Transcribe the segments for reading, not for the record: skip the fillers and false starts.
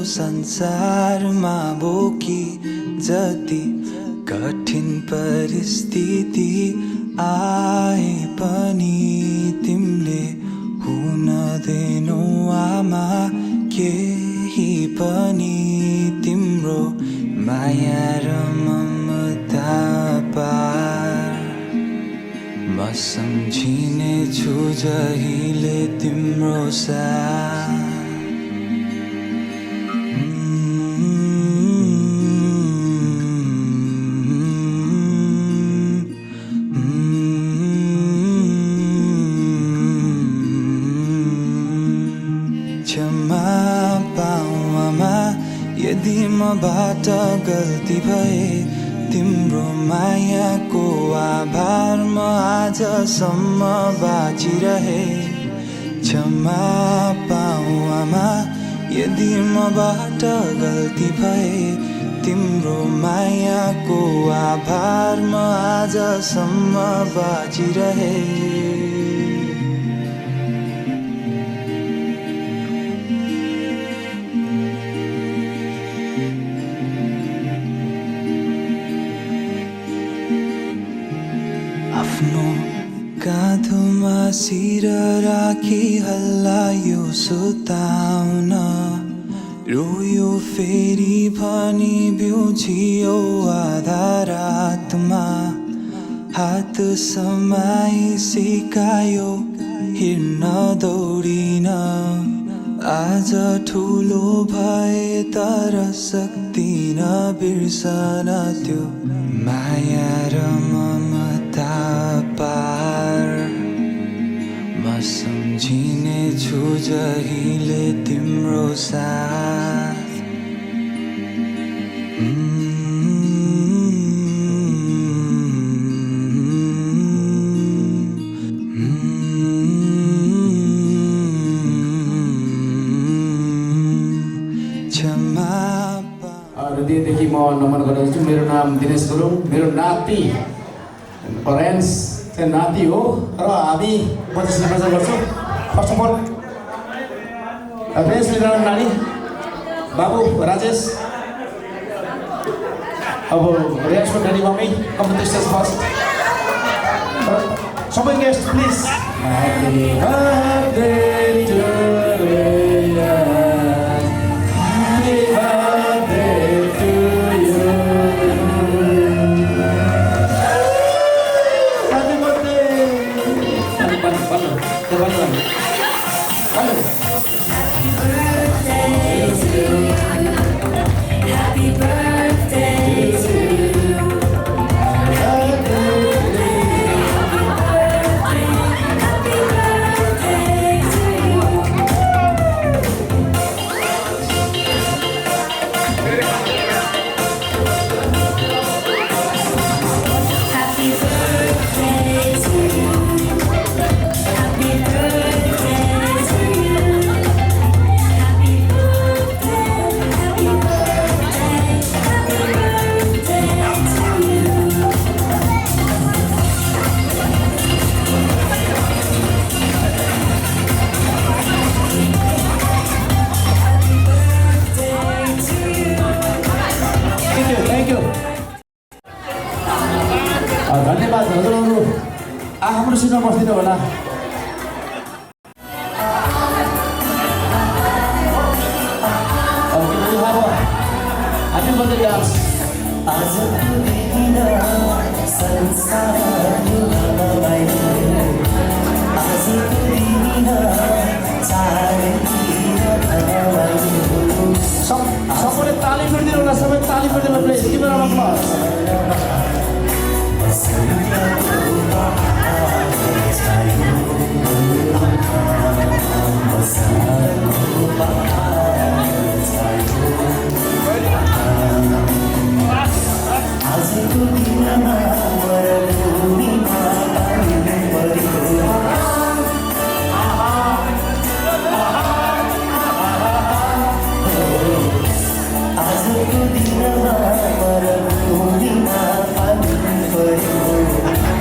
संसारमा बोकी जति कठिन परिस्थिति आए पनि तिमीले हुन दिनु आमा केही पनि तिम्रो माया र ममता पार म सम्झिने छु जहिले तिम्रो साथ क्षमा पाऊ आमा यदि मबाट गल्ती भए तिम्रो मायाको आभार म आजसम्म बाँचिरहे क्षमा पाऊ आमा यदि मबाट गल्ती भए तिम्रो मायाको आभार म आजसम्म बाँचिरहे आफ्नो काँधोमा शिर राखी हल्लायो सुताउन रोयो फेरि भनी बिउझियो आधा रातमा हात समाई सिकायो हिँड्न दौडिन आज ठुलो भए तर सक्दिन बिर्सन त्यो माया र ममता पार म सम्झिने छु जहिले तिम्रो साथ हृदयदेखि म नमन गर्दछु। मेरो नाम दिनेश गुरुङ, मेरो नाति परेन्स चाहिँ नाति हो र हामी 25 वर्ष गर्छौँ। फर्स्ट अफ अल रेस लिएर नानी बाबु राजेश अब रियाक्सन नानी मम्मी कम्पिटिसन फर्स्ट सबै guest please happy birthday to धन्यवाद हजुरहरू आफ्नो सिटमा बस्दिनु होला। सबैले ताली फिर्दिनु होला, सबै ताली फिर्दिनु होला please. Give a round of applause।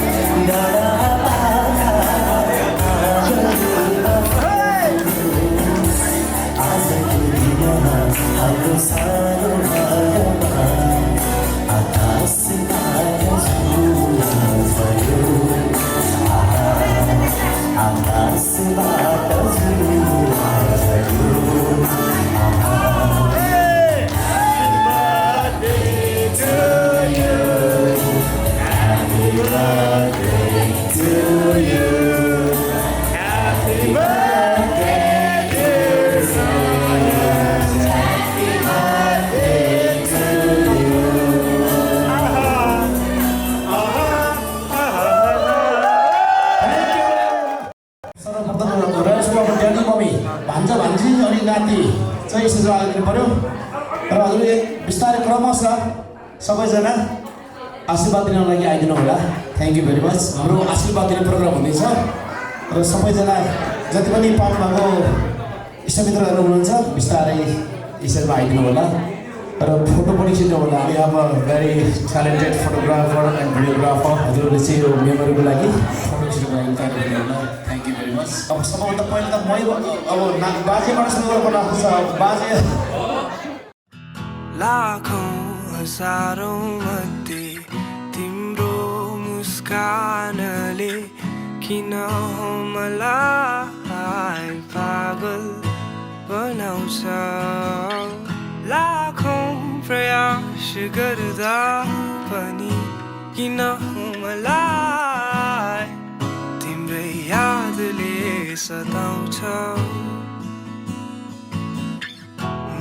हजुरले बिस्तारै क्रमशः सबैजना आशीर्वाद दिनको लागि आइदिनु होला। Thank you very much. हाम्रो आशीर्वाद दिने प्रोग्राम हुँदैछ र सबैजना जति पनि पाउनुभएको इष्टमित्रहरू हुनुहुन्छ बिस्तारै यसैमा आइदिनु होला र फोटो पनि खिच्नु होला। हामी अब भेरी ट्यालेन्टेड फोटोग्राफर एन्ड भिडियोग्राफर हजुरले चाहिँ यो मेमोरीको लागि फोटो खिच्नुको लागि तयार गर्नु होला। Thank you very much. अब सबभन्दा पहिला त मै अब बाजेबाट सुरु गर्नुपर्ने छ। बाजे लाखौं हजारौं मध्ये तिम्रो मुस्कानले किन मलाई पागल बनाउँछ। लाखौं प्रयास गर्दा पनि किन मलाई तिम्रै यादले सताउँछ।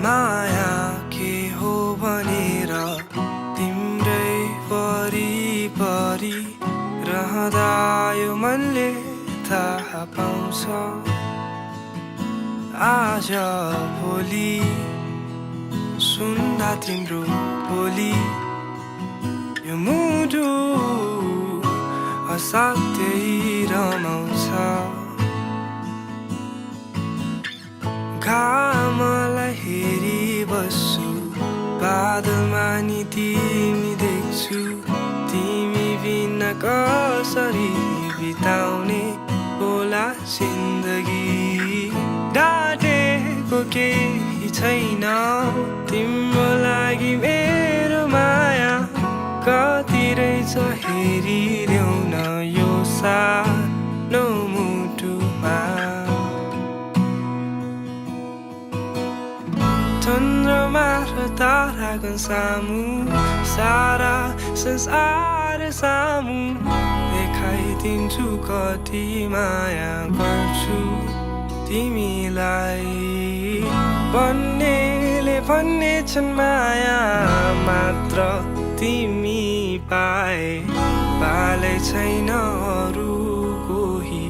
माया के हो भनेर तिम्रै वरिपरि रहँदा यो मनले थाहा पाउँछ। आज भोलि सुन्दा तिम्रो बोली यो मुटु असाध्यै रमाउँछ। घामलाई हेरी बस्छु बादलमा नि तिमी देख्छु। तिमी बिना कसरी बिताउने होला जिन्दगी। डाटेको केही छैन तिम्रो लागि मेरो माया। कति रहेछ हेरिदेऊ न यो सानो मुटुमा। चन्द्रमा र ताराको सामु सारा संसार सामु देखाइदिन्छु कति माया गर्छु तिमीलाई। भन्नेले भन्ने छन् माया मात्र तिमी पाए पालै छैन अरू कोही।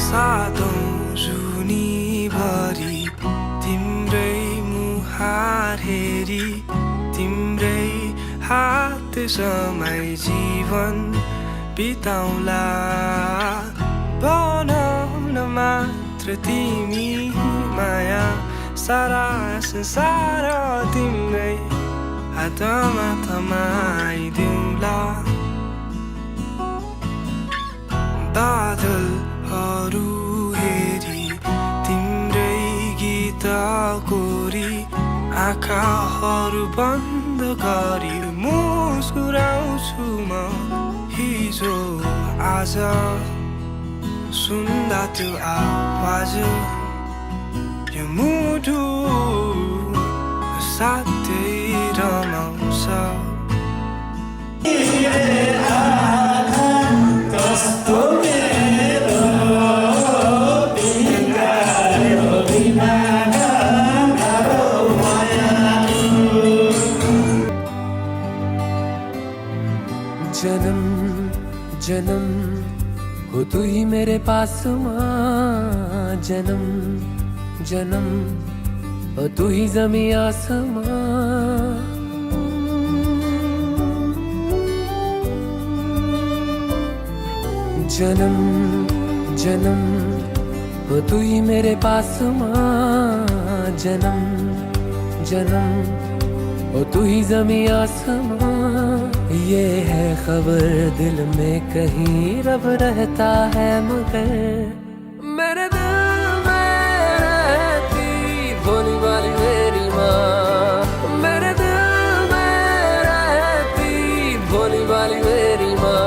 सातौं जुनीभरि तिम्रै मुहार हेरी तिम्रै हात समाई जीवन बिताउला। बनाउन मात्र तिमी माया सारा संसार तिम्रै हातमा थमाइदिउँला। बादलहरू हेरी तिम्रै गीत कोरी आँखाहरू बन्द गरी मुस्कुराउँछु म। हिजो आज सुन्दा त्यो आवाज यो मुटु साथै रमाउँछ। जन्म जन्म हो तू ही मेरे पास माँ। जन्म जन्म हो तू ही ज़मीं आसमां। जन्म जन्म हो तू ही मेरे पास माँ। जन्म जन्म हो तू ही ज़मीं आसमां। ये है खबर दिल में कहीं रब रहता है मगर मेरे दिल में रहती भोली वाली मेरी माँ। मेरे दिल में रहती भोली वाली मेरी माँ।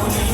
When you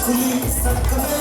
खुली सड़क में